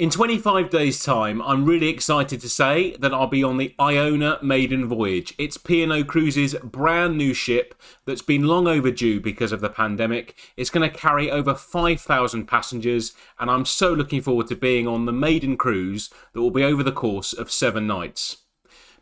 In 25 days' time, I'm really excited to say that I'll be on the IONA Maiden Voyage. It's P&O Cruises' brand new ship that's been long overdue because of the pandemic. It's going to carry over 5,000 passengers, and I'm so looking forward to being on the maiden cruise that will be over the course of 7 nights.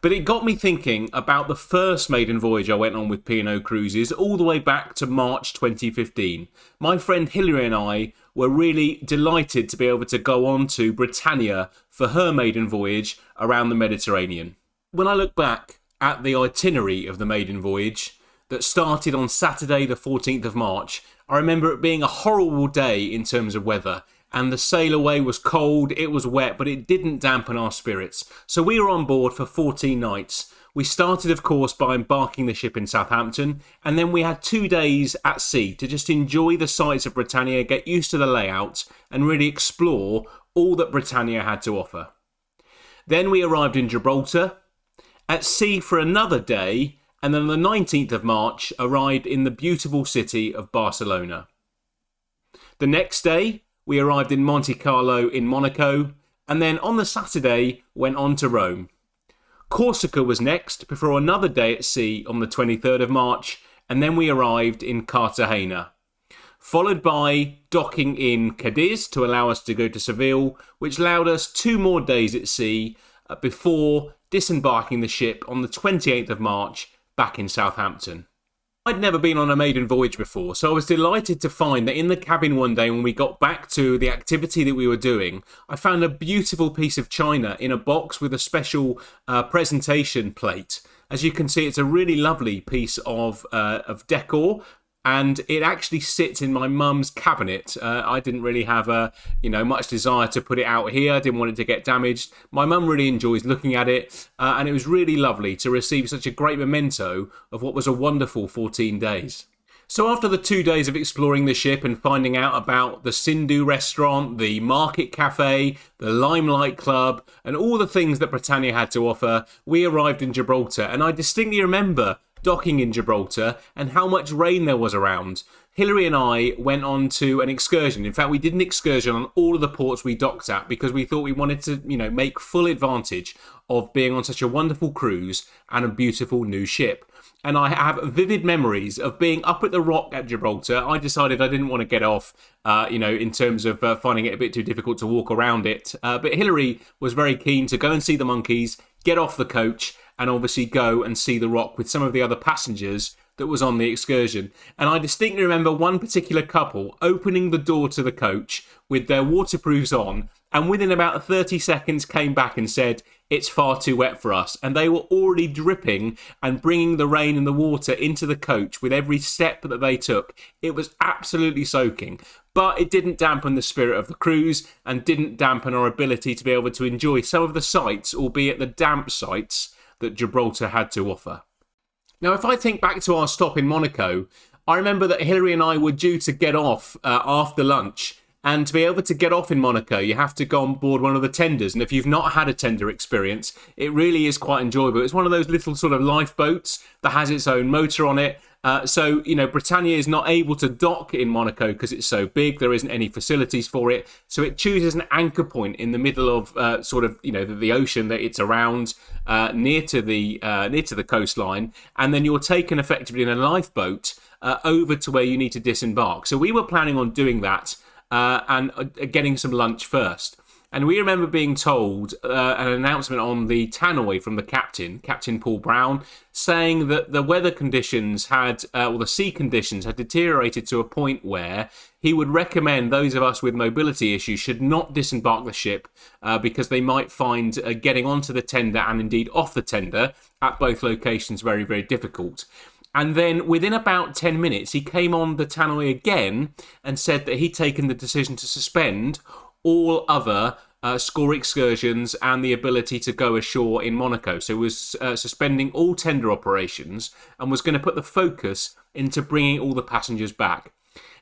But it got me thinking about the first maiden voyage I went on with P&O Cruises all the way back to March 2015. My friend Hilary and I were really delighted to be able to go on to Britannia for her maiden voyage around the Mediterranean. When I look back at the itinerary of the maiden voyage that started on Saturday the 14th of March, I remember it being a horrible day in terms of weather. And the sail away was cold, it was wet, but it didn't dampen our spirits. So we were on board for 14 nights. We started, of course, by embarking the ship in Southampton, and then we had 2 days at sea to just enjoy the sights of Britannia, get used to the layout, and really explore all that Britannia had to offer. Then we arrived in Gibraltar, at sea for another day, and then on the 19th of March arrived in the beautiful city of Barcelona. The next day, we arrived in Monte Carlo in Monaco, and then on the Saturday went on to Rome. Corsica was next, before another day at sea on the 23rd of March, and then we arrived in Cartagena. Followed by docking in Cadiz to allow us to go to Seville, which allowed us 2 more days at sea before disembarking the ship on the 28th of March back in Southampton. I'd never been on a maiden voyage before, so I was delighted to find that in the cabin one day when we got back to the activity that we were doing, I found a beautiful piece of china in a box with a special presentation plate. As you can see, it's a really lovely piece of decor, and it actually sits in my mum's cabinet. I didn't really have much desire to put it out here. I didn't want it to get damaged. My mum really enjoys looking at it, and it was really lovely to receive such a great memento of what was a wonderful 14 days. So after the 2 days of exploring the ship and finding out about the Sindhu restaurant, the Market Cafe, the Limelight Club, and all the things that Britannia had to offer, we arrived in Gibraltar, and I distinctly remember docking in Gibraltar and how much rain there was around. Hilary and I went on to an excursion. In fact, we did an excursion on all of the ports we docked at because we thought we wanted to, make full advantage of being on such a wonderful cruise and a beautiful new ship. And I have vivid memories of being up at the rock at Gibraltar. I decided I didn't want to get off, in terms of finding it a bit too difficult to walk around it. But Hilary was very keen to go and see the monkeys, get off the coach, and obviously go and see the rock with some of the other passengers that was on the excursion. And I distinctly remember one particular couple opening the door to the coach with their waterproofs on, and within about 30 seconds came back and said, "It's far too wet for us." And they were already dripping and bringing the rain and the water into the coach with every step that they took. It was absolutely soaking. But it didn't dampen the spirit of the cruise and didn't dampen our ability to be able to enjoy some of the sights, albeit the damp sights, that Gibraltar had to offer. Now, if I think back to our stop in Monaco, I remember that Hilary and I were due to get off after lunch. And to be able to get off in Monaco, you have to go on board one of the tenders. And if you've not had a tender experience, it really is quite enjoyable. It's one of those little sort of lifeboats that has its own motor on it. So Britannia is not able to dock in Monaco because it's so big. There isn't any facilities for it. So it chooses an anchor point in the middle of the ocean that it's around, near to the coastline. And then you're taken effectively in a lifeboat over to where you need to disembark. So we were planning on doing that and getting some lunch first. And we remember being told an announcement on the tannoy from the captain, Captain Paul Brown, saying that the weather conditions the sea conditions had deteriorated to a point where he would recommend those of us with mobility issues should not disembark the ship because they might find getting onto the tender and indeed off the tender at both locations very, very difficult. And then within about 10 minutes, he came on the tannoy again and said that he'd taken the decision to suspend all other score excursions and the ability to go ashore in Monaco. So he was suspending all tender operations and was going to put the focus into bringing all the passengers back.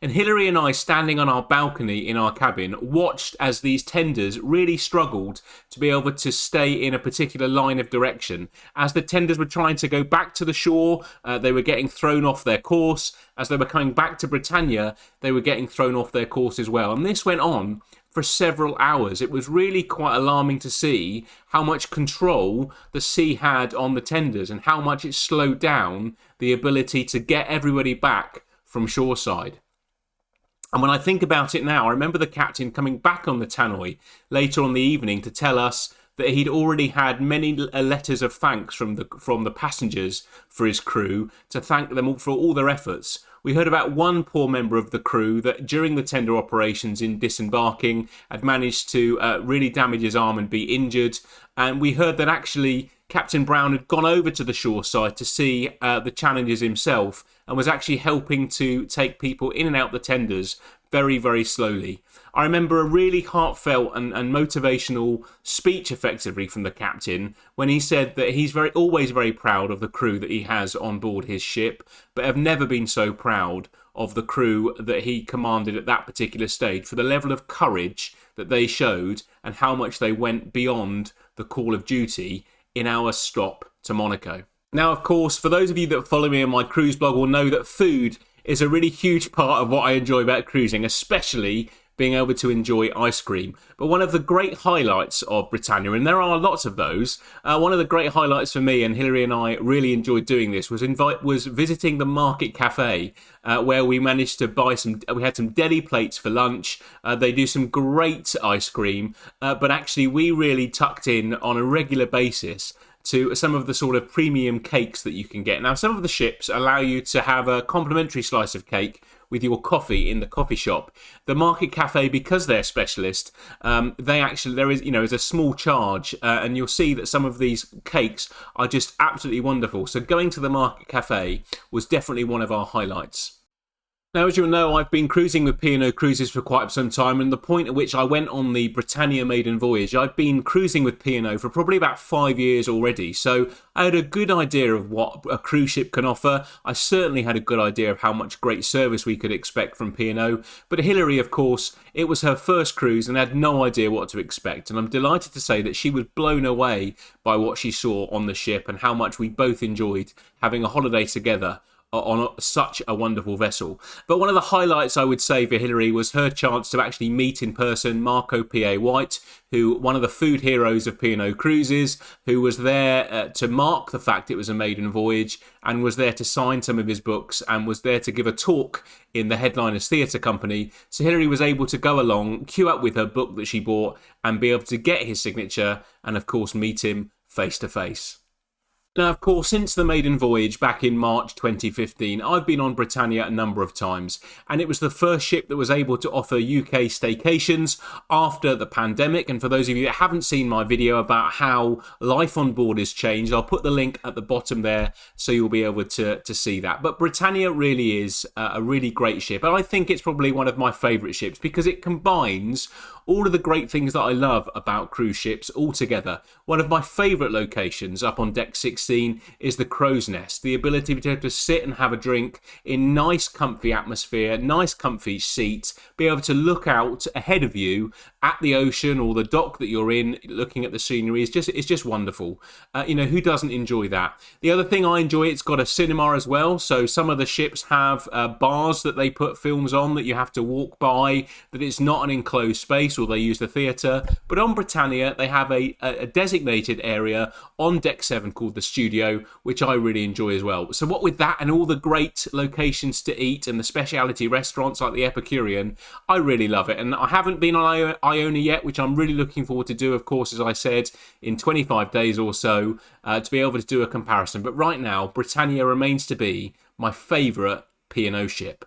And Hilary and I, standing on our balcony in our cabin, watched as these tenders really struggled to be able to stay in a particular line of direction. As the tenders were trying to go back to the shore, they were getting thrown off their course. As they were coming back to Britannia, they were getting thrown off their course as well. And this went on for several hours. It was really quite alarming to see how much control the sea had on the tenders and how much it slowed down the ability to get everybody back from shoreside. And when I think about it now, I remember the captain coming back on the tannoy later on the evening to tell us that he'd already had many letters of thanks from the passengers for his crew, to thank them all for all their efforts. We heard about one poor member of the crew that during the tender operations in disembarking had managed to really damage his arm and be injured. And we heard that actually Captain Brown had gone over to the shore side to see the challenges himself and was actually helping to take people in and out the tenders very, very slowly. I remember a really heartfelt and motivational speech effectively from the captain when he said that he's always very proud of the crew that he has on board his ship, but have never been so proud of the crew that he commanded at that particular stage for the level of courage that they showed and how much they went beyond the call of duty in our stop to Monaco. Now, of course, for those of you that follow me on my cruise blog will know that food is a really huge part of what I enjoy about cruising, especially being able to enjoy ice cream. But one of the great highlights of Britannia, and there are lots of those, one of the great highlights for me, and Hilary and I really enjoyed doing this, was visiting the Market Cafe, where we managed to buy we had some deli plates for lunch. They do some great ice cream, but actually we really tucked in on a regular basis to some of the sort of premium cakes that you can get. Now, some of the ships allow you to have a complimentary slice of cake with your coffee in the coffee shop. The Market Cafe, because they're specialist, there is a small charge, and you'll see that some of these cakes are just absolutely wonderful. So going to the Market Cafe was definitely one of our highlights. Now, as you'll know, I've been cruising with P&O Cruises for quite some time, and the point at which I went on the Britannia Maiden Voyage, I've been cruising with P&O for probably about 5 years already, so I had a good idea of what a cruise ship can offer. I certainly had a good idea of how much great service we could expect from P&O, but Hilary, of course, it was her first cruise and had no idea what to expect, and I'm delighted to say that she was blown away by what she saw on the ship and how much we both enjoyed having a holiday together on such a wonderful vessel. But one of the highlights I would say for Hilary was her chance to actually meet in person Marco P.A. White, one of the food heroes of P&O Cruises, who was there to mark the fact it was a maiden voyage and was there to sign some of his books and was there to give a talk in the Headliners Theatre Company. So Hilary was able to go along, queue up with her book that she bought and be able to get his signature and, of course, meet him face to face. Now, of course, since the maiden voyage back in March 2015, I've been on Britannia a number of times, and it was the first ship that was able to offer UK staycations after the pandemic. And for those of you that haven't seen my video about how life on board has changed, I'll put the link at the bottom there so you'll be able to see that. But Britannia really is a really great ship, and I think it's probably one of my favourite ships because it combines all of the great things that I love about cruise ships all together. One of my favourite locations up on deck 16 is the crow's nest. The ability to be able to sit and have a drink in nice comfy atmosphere, nice comfy seats, be able to look out ahead of you at the ocean or the dock that you're in, looking at the scenery is just wonderful. Who doesn't enjoy that? The other thing I enjoy, it's got a cinema as well. So some of the ships have bars that they put films on that you have to walk by, that it's not an enclosed space, or they use the theatre. But on Britannia, they have a designated area on deck 7 called the studio, which I really enjoy as well. So what with that and all the great locations to eat and the specialty restaurants like the Epicurean, I really love it. And I haven't been on Iona yet, which I'm really looking forward to do, of course, as I said, in 25 days or so, to be able to do a comparison. But right now, Britannia remains to be my favourite P&O ship.